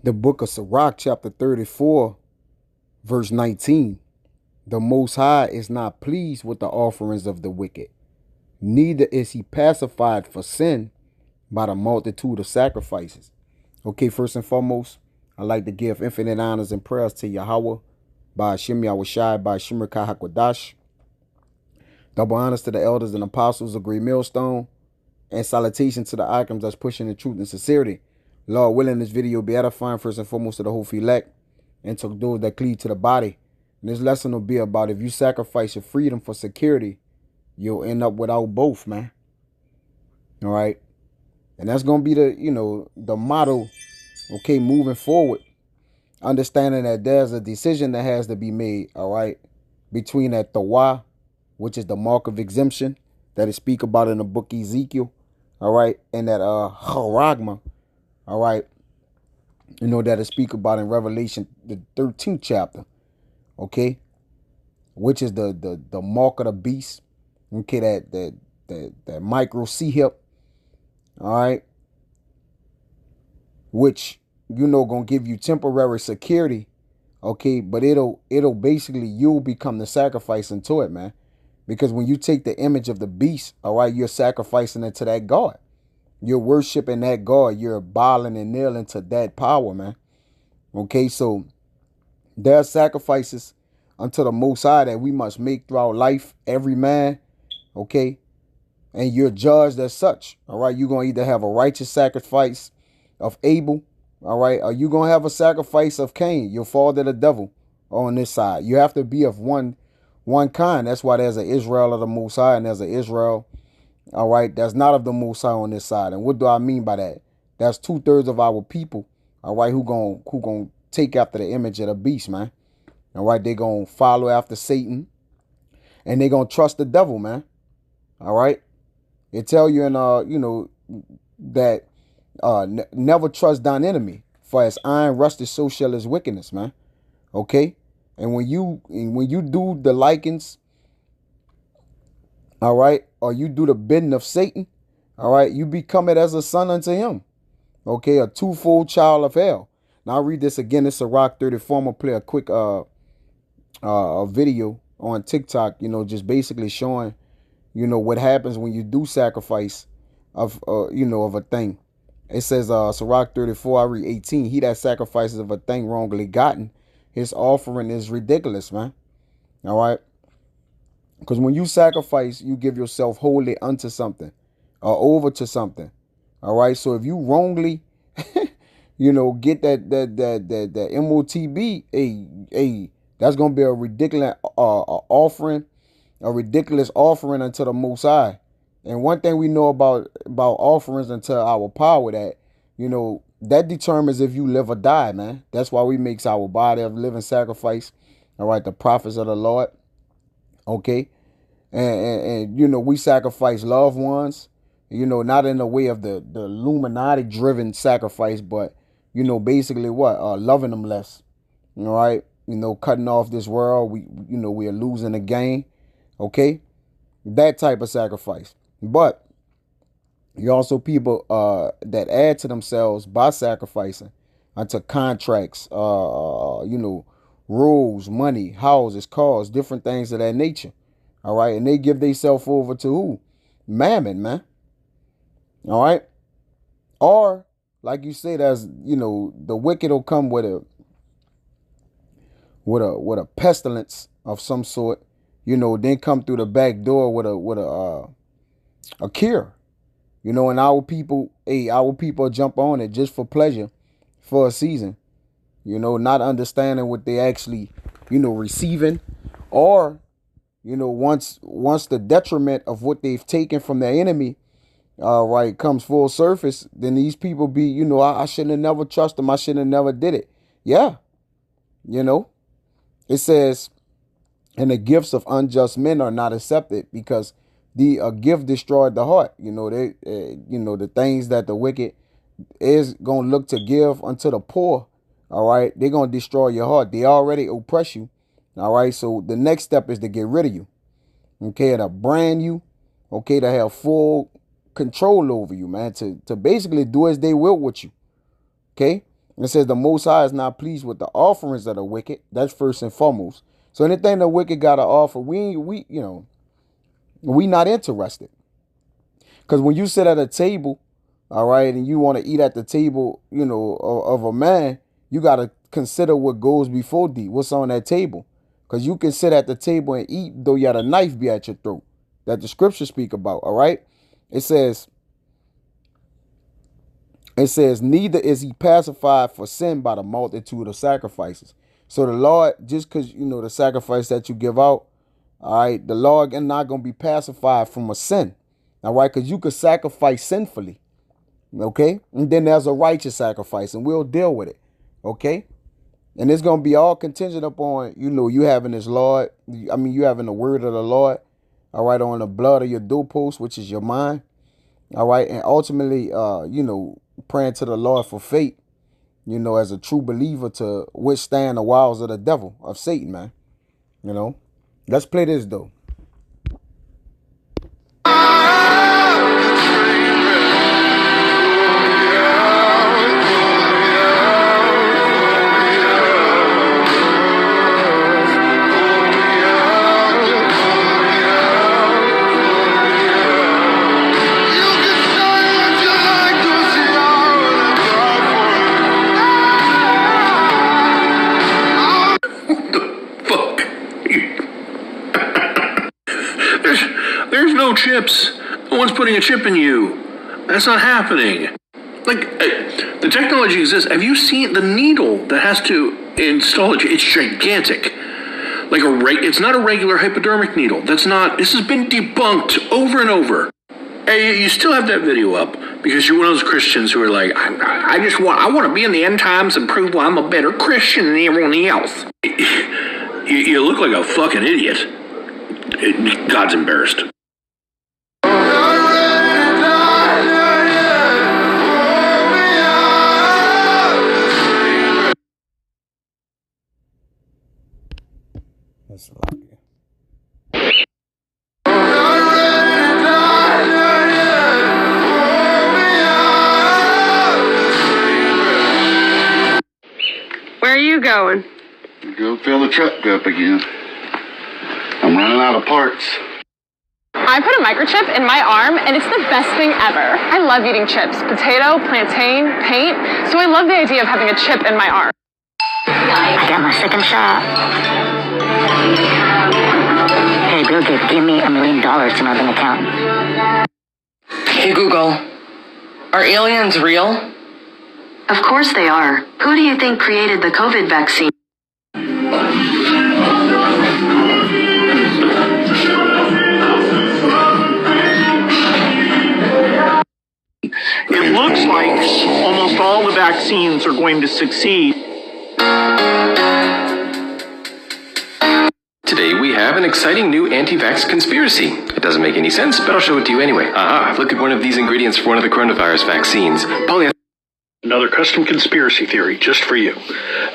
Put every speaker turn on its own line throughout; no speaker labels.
The book of Sirach, chapter 34, verse 19. The Most High is not pleased with the offerings of the wicked, neither is he pacified for sin by the multitude of sacrifices. Okay, first and foremost, I'd like to give infinite honors and prayers to Yahweh, by Hashem Yahushai, by Shemar HaKadosh. Double honors to the elders and apostles of Great Millstone, and salutation to the icons that's pushing the truth and sincerity. Lord willing, this video be edifying first and foremost to the whole elect and to those that cleave to the body. And this lesson will be about if you sacrifice your freedom for security, you'll end up without both, man. All right. And that's going to be the motto, okay, moving forward. Understanding that there's a decision that has to be made, all right, between that tawah, which is the mark of exemption that is speak about in the book Ezekiel, all right, and that charagma, all right, that is speak about in Revelation, the 13th chapter, okay, which is the mark of the beast, okay, that micro C hip, all right, which gonna give you temporary security, okay, but it'll basically, you'll become the sacrifice into it, man, because when you take the image of the beast, all right, you're sacrificing it to that God. You're worshiping that God. You're bowing and kneeling to that power, man. Okay, so there are sacrifices unto the Most High that we must make throughout life, every man, okay? And you're judged as such, all right? You're going to either have a righteous sacrifice of Abel, all right? Or you're going to have a sacrifice of Cain, your father the devil, on this side. You have to be of one kind. That's why there's an Israel of the Most High and there's an Israel, all right, that's not of the Most High on this side. And what do I mean by that? That's 2/3 of our people, all right, who gon' take after the image of the beast, man. All right, they gonna follow after Satan, and they gonna trust the devil, man. All right, it tell you in that never trust thine enemy, for as iron rusted, so shall his wickedness, man. Okay, and when you do the likings, all right, or you do the bidding of Satan, all right, you become it as a son unto him. Okay, a twofold child of hell. Now I'll read this again. It's Sirach 34. I'm gonna play a quick video on TikTok, just basically showing, what happens when you do sacrifice of of a thing. It says Sirach 34, I read 18. He that sacrifices of a thing wrongly gotten, his offering is ridiculous, man. All right. Because when you sacrifice, you give yourself wholly unto something or over to something. All right. So if you wrongly, get that MOTB, that's going to be a ridiculous offering, a ridiculous offering unto the Most High. And one thing we know about offerings unto our power, that, that determines if you live or die, man. That's why we make our body a living sacrifice. All right. The prophets of the Lord. Okay. And we sacrifice loved ones, not in the way of the Illuminati driven sacrifice, but, basically what? Loving them less. All right. Cutting off this world. We are losing the game. Okay. That type of sacrifice. But you also people that add to themselves by sacrificing unto contracts, rules, money, houses, cars, different things of that nature. All right. And they give themselves over to who? Mammon, man. All right. Or, like you said, as the wicked will come with a pestilence of some sort, then come through the back door with a cure. And our people jump on it just for pleasure for a season, not understanding what they actually, receiving, or once the detriment of what they've taken from their enemy, right, comes full surface, then these people be, I shouldn't have never trusted them. I shouldn't have never did it. Yeah. It says, and the gifts of unjust men are not accepted, because the gift destroyed the heart. The things that the wicked is going to look to give unto the poor. All right. They're going to destroy your heart. They already oppress you. All right. So the next step is to get rid of you. Okay. To brand you. Okay. To have full control over you, man. To basically do as they will with you. Okay. It says the Most High is not pleased with the offerings of the wicked. That's first and foremost. So anything the wicked got to offer, we not interested. Because when you sit at a table, all right, and you want to eat at the table, of a man, you got to consider what goes before thee, what's on that table. Because you can sit at the table and eat, though you had a knife be at your throat. That the scriptures speak about, all right? It says, neither is he pacified for sin by the multitude of sacrifices. So the Lord, just because, the sacrifice that you give out, all right, the Lord is not going to be pacified from a sin, all right? Because you could sacrifice sinfully, okay? And then there's a righteous sacrifice, and we'll deal with it, okay? And it's going to be all contingent upon, you having this Lord, you having the word of the Lord, all right, on the blood of your doorpost, which is your mind, all right? And ultimately, praying to the Lord for faith, as a true believer to withstand the wiles of the devil, of Satan, man. Let's play this, though.
There's no chips. No one's putting a chip in you. That's not happening. The technology exists. Have you seen the needle that has to install it? It's gigantic. It's not a regular hypodermic needle. This has been debunked over and over. Hey, you still have that video up because you're one of those Christians who are like, I want to be in the end times and prove I'm a better Christian than everyone else. You look like a fucking idiot. God's embarrassed.
That's a lot.
Where are you going?
Go fill the truck up again. I'm running out of parts.
I put a microchip in my arm, and it's the best thing ever. I love eating chips, potato, plantain, paint, so I love the idea of having a chip in my arm.
I got my second shot. Hey, Bill Gates, give me $1 million to my bank account.
Hey, Google, are aliens real?
Of course they are. Who do you think created the COVID vaccine?
It looks like almost all the vaccines are going to succeed.
Today we have an exciting new anti-vax conspiracy. It doesn't make any sense, but I'll show it to you anyway. Look at one of these ingredients for one of the coronavirus vaccines.
Another custom conspiracy theory just for you.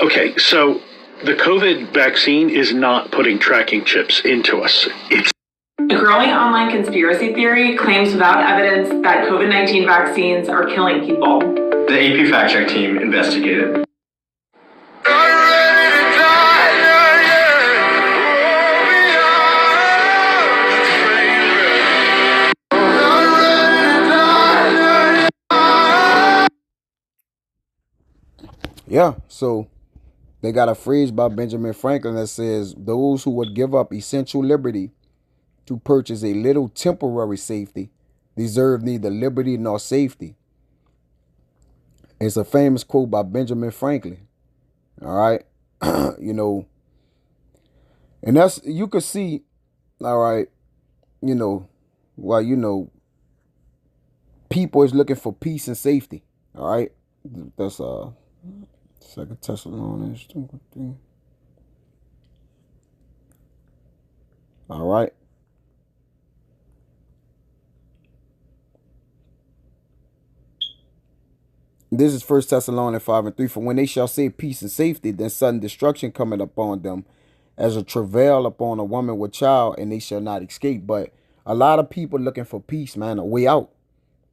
Okay, so the COVID vaccine is not putting tracking chips into us. It's
A growing online conspiracy theory claims without evidence that COVID-19 vaccines are killing people.
The AP fact check team investigated.
Yeah, so they got a phrase by Benjamin Franklin that says, those who would give up essential liberty to purchase a little temporary safety deserve neither liberty nor safety. It's a famous quote by Benjamin Franklin. All right. And that's, you could see, all right, people is looking for peace and safety. All right. That's 2 Thessalonians 2:3. All right. This is 1 Thessalonians 5:3. For when they shall say peace and safety, then sudden destruction cometh upon them, as a travail upon a woman with child, and they shall not escape. But a lot of people looking for peace, man, a way out.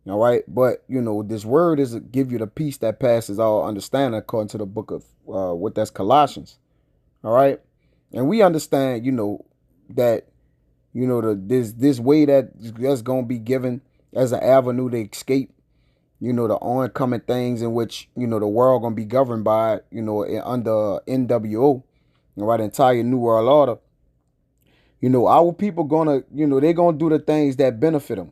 All right. But, this word is give you the peace that passes all understanding, according to the book of what that's Colossians. All right. And we understand, that, this way that's going to be given as an avenue to escape, the oncoming things in which, the world going to be governed by, under NWO, all right, entire New World Order. Our people gonna, they're gonna do the things that benefit them.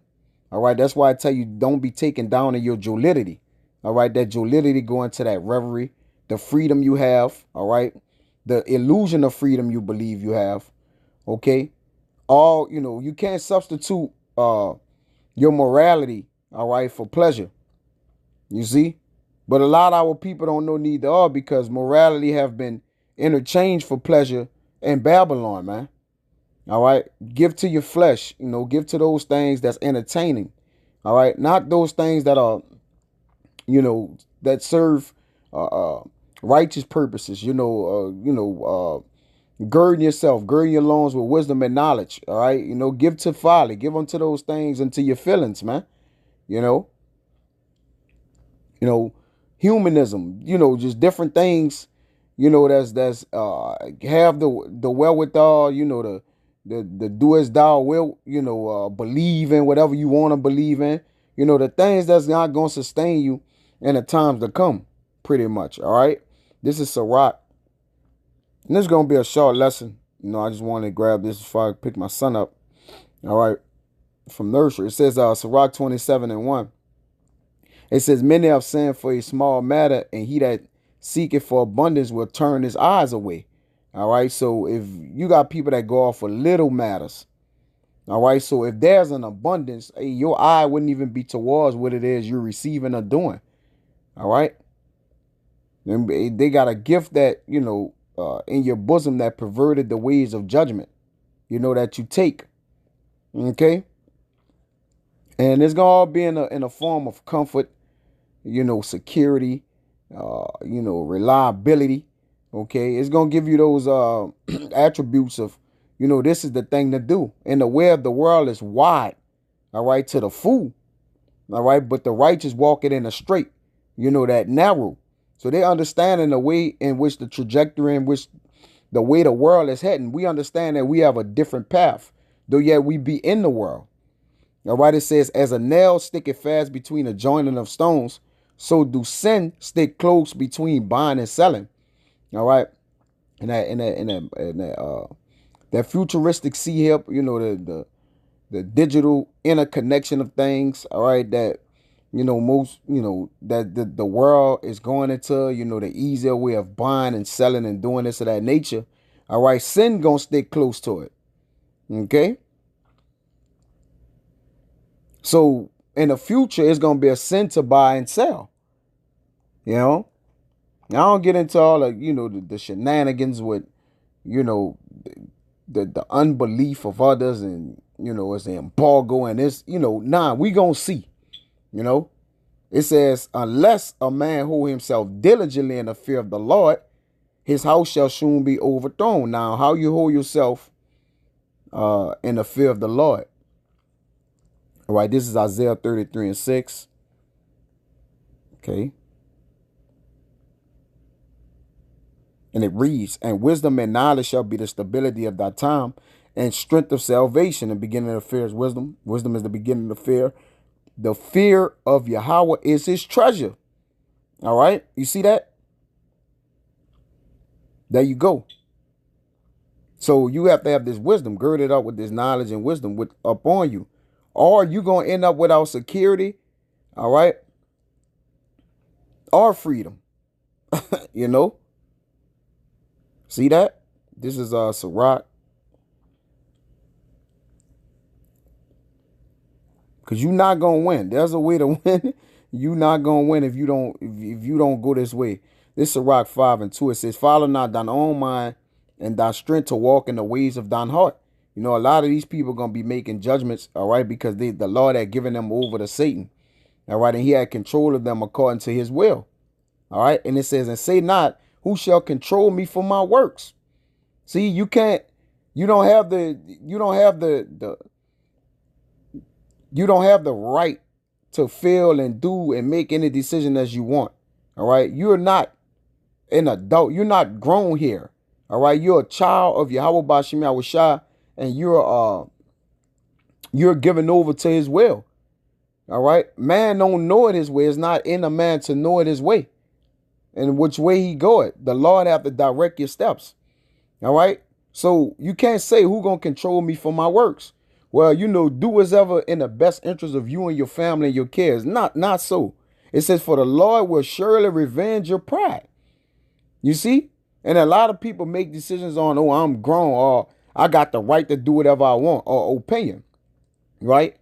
All right. That's why I tell you, don't be taken down in your jollity. All right. That jollity go into that reverie, the freedom you have. All right. The illusion of freedom you believe you have. Okay. You can't substitute your morality. All right. For pleasure. You see. But a lot of our people don't know neither are, because morality have been interchanged for pleasure in Babylon, man. All right. Give to your flesh, give to those things that's entertaining. All right. Not those things that are, that serve righteous purposes, gird yourself, gird your loins with wisdom and knowledge. All right. Give to folly, give unto those things and to your feelings, man. Humanism, just different things, that's have the wherewithal, the do as thou will, believe in whatever you want to believe in, the things that's not going to sustain you in the times to come, pretty much. All right. This is Sirach. And this is going to be a short lesson. I just wanted to grab this before I pick my son up. All right. From nursery. It says Sirach 27:1. It says, many have sinned for a small matter, and he that seeketh for abundance will turn his eyes away. All right. So if you got people that go off for little matters. All right. So if there's an abundance, your eye wouldn't even be towards what it is you're receiving or doing. All right. And they got a gift that, in your bosom that perverted the ways of judgment, that you take. OK. And it's going to all be in a form of comfort, security, reliability. OK, it's going to give you those attributes of, this is the thing to do. And the way of the world is wide. All right. To the fool. All right. But the righteous walk it in a straight, that narrow. So they understand in the way in which the trajectory in which the way the world is heading. We understand that we have a different path, though yet we be in the world. All right. It says, as a nail sticketh fast between a joining of stones, so do sin stick close between buying and selling. All right. And that futuristic see help, the digital interconnection of things. All right. That, most, that the world is going into, the easier way of buying and selling and doing this of that nature. All right. Sin going to stick close to it. OK. So in the future, it's going to be a sin to buy and sell. I don't get into all of, the shenanigans with, the unbelief of others and, it's the embargo and this, we going to see, it says, unless a man hold himself diligently in the fear of the Lord, his house shall soon be overthrown. Now, how you hold yourself in the fear of the Lord? All right, this is Isaiah 33:6. Okay. And it reads, and wisdom and knowledge shall be the stability of thy time, and strength of salvation. The beginning of the fear is wisdom. Wisdom is the beginning of the fear. The fear of Yahweh is his treasure. All right. You see that? There you go. So you have to have this wisdom girded up with this knowledge and wisdom upon you. Or you're going to end up without security. All right. Or freedom. See that? This is Sirach. Because you're not going to win. There's a way to win. You're not going to win if you don't go this way. This is Sirach 5:2. It says, follow not thine own mind and thy strength to walk in the ways of thine heart. A lot of these people are going to be making judgments, all right, because the Lord had given them over to Satan, all right, and he had control of them according to his will, all right, and it says, and say not, who shall control me for my works? See, you don't have the right to feel and do and make any decision as you want. All right. You're not an adult. You're not grown here. All right. You're a child of Yahweh Bashim Yahushua, and you're given over to his will. All right. Man don't know it his way. It's not in a man to know it his way. And which way he go it. The Lord have to direct your steps. All right. So you can't say who gonna control me for my works. Well, do whatever in the best interest of you and your family and your kids. Not so. It says, for the Lord will surely revenge your pride. You see? And a lot of people make decisions on, oh, I'm grown, or I got the right to do whatever I want, or opinion. Right?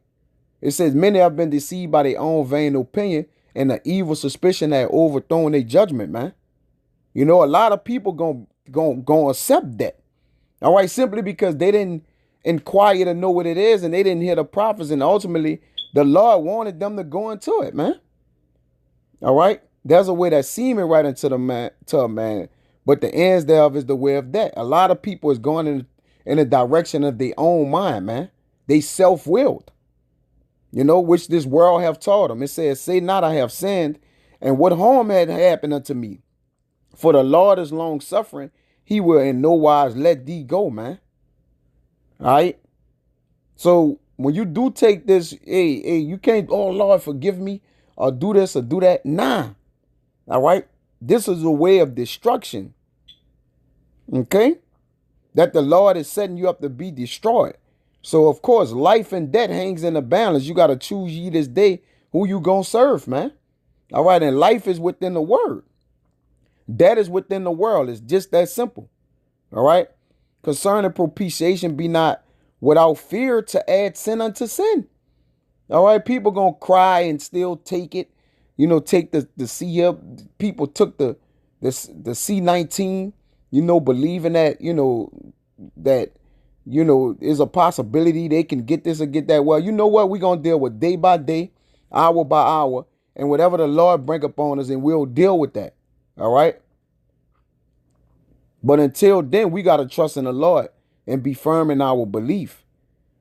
It says, many have been deceived by their own vain opinion, and the evil suspicion that overthrown their judgment, man. A lot of people gonna accept that. All right, simply because they didn't inquire to know what it is, and they didn't hear the prophets, and ultimately the Lord wanted them to go into it, man. All right, there's a way that seeming right into a man, but the ends thereof is the way of death. A lot of people is going in the direction of their own mind, man. They self-willed, which this world have taught them. It says, say not I have sinned, and what harm had happened unto me? For the Lord is long suffering. He will in no wise let thee go, man. All right. So when you do take this, hey, you can't, oh Lord, forgive me, or do this or do that. Nah. All right. This is a way of destruction. Okay. That the Lord is setting you up to be destroyed. So of course, life and death hangs in the balance. You got to choose ye this day who you gonna serve, man. All right. And life is within the word. That is within the world. It's just that simple. All right. Concerning propitiation, be not without fear to add sin unto sin. All right. People going to cry and still take it. Take the C up. People took the C-19, believing that, that, is a possibility they can get this or get that. Well, you know what? We're going to deal with day by day, hour by hour, and whatever the Lord bring upon us, and we'll deal with that. All right. But until then, we got to trust in the Lord and be firm in our belief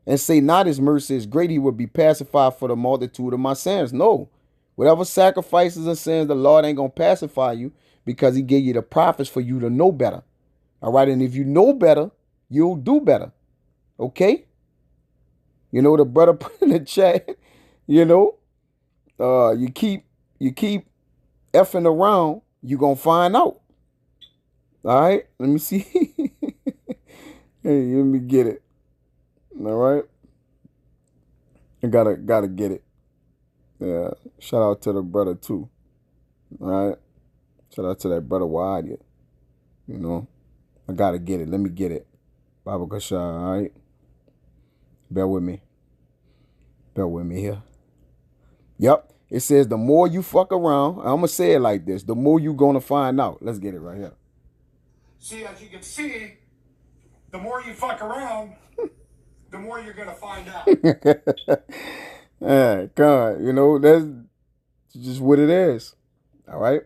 and say not his mercy is great. He will be pacified for the multitude of my sins. No, whatever sacrifices and sins, the Lord ain't going to pacify you because he gave you the prophets for you to know better. All right. And if you know better, you'll do better. Okay. The brother put in the chat, you keep effing around, you're going to find out. All right, let me see. Hey, let me get it. All right. I gotta get it. Yeah. Shout out to the brother too. All right. Shout out to that brother Wadia. I gotta get it. Let me get it. Baba Kasha, all right. Bear with me. Bear with me here. Yep. It says the more you fuck around, I'm gonna say it like this, the more you gonna find out. Let's get it right here.
See, as you can see, the more you fuck around, the more you're going to find out.
All right, God, that's just what it is. All right.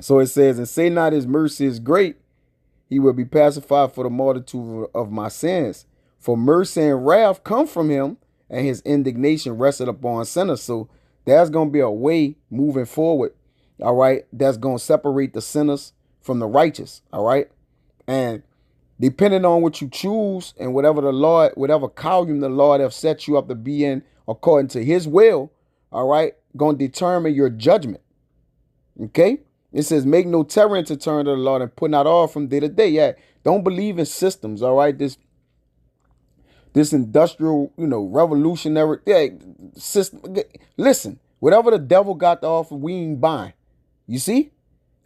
So it says, and say not his mercy is great. He will be pacified for the multitude of my sins. For mercy and wrath come from him, and his indignation rested upon sinners. So there's going to be a way moving forward. All right. That's going to separate the sinners from the righteous. All right. And depending on what you choose and whatever column the Lord have set you up to be in according to his will, all right, going to determine your judgment. Okay. It says, make no terror to turn to the Lord and put not off from day to day. Yeah. Don't believe in systems. All right. This industrial, revolutionary system. Listen, whatever the devil got to offer, we ain't buying. You see?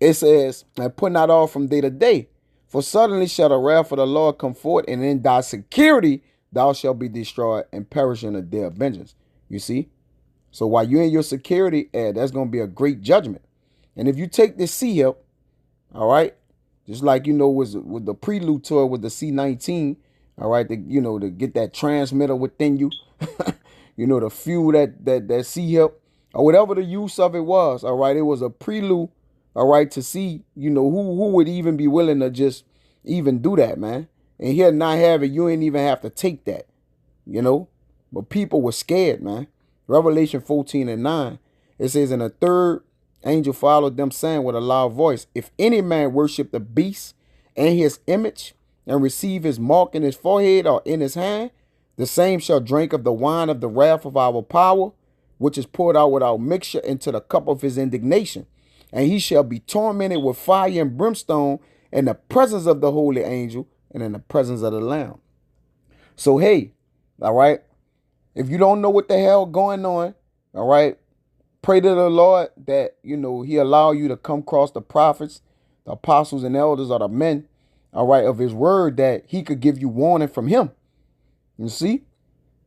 It says, and put not off from day to day. For suddenly shall the wrath of the Lord come forth, and in thy security thou shalt be destroyed and perish in the day of vengeance. You see? So while you're in your security, that's going to be a great judgment. And if you take this C help, all right, just like, was with the prelude tour with the C-19, all right, to get that transmitter within you, to fuel that C help or whatever the use of it was. All right. It was a prelude. All right. To see, who would even be willing to just even do that, man. And here not have it. You ain't even have to take that, but people were scared, man. Revelation 14:9, it says, and a third angel followed them, saying with a loud voice, if any man worship the beast and his image, and receive his mark in his forehead or in his hand, the same shall drink of the wine of the wrath of our power, which is poured out without mixture into the cup of his indignation. And he shall be tormented with fire and brimstone in the presence of the holy angel and in the presence of the Lamb. So, hey, all right, if you don't know what the hell going on, all right, pray to the Lord that, he allow you to come across the prophets, the apostles and elders, or the men, all right, of his word, that he could give you warning from him. You see?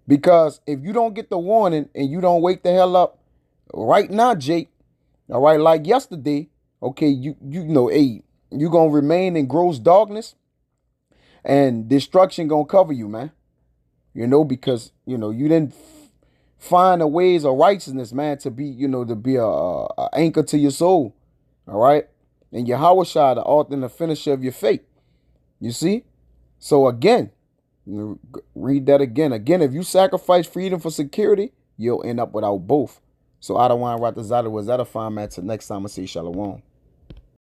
Because if you don't get the warning and you don't wake the hell up right now, Jake, all right, like yesterday, okay, you're going to remain in gross darkness and destruction going to cover you, man. Because, you didn't find the ways of righteousness, man, to be, to be a anchor to your soul. All right. And Yahweh Shai, the author and the finisher of your faith. You see? So again, read that again. Again, if you sacrifice freedom for security, you'll end up without both. So I don't want to write the Zada was that a fine man. Till next time I say shalom.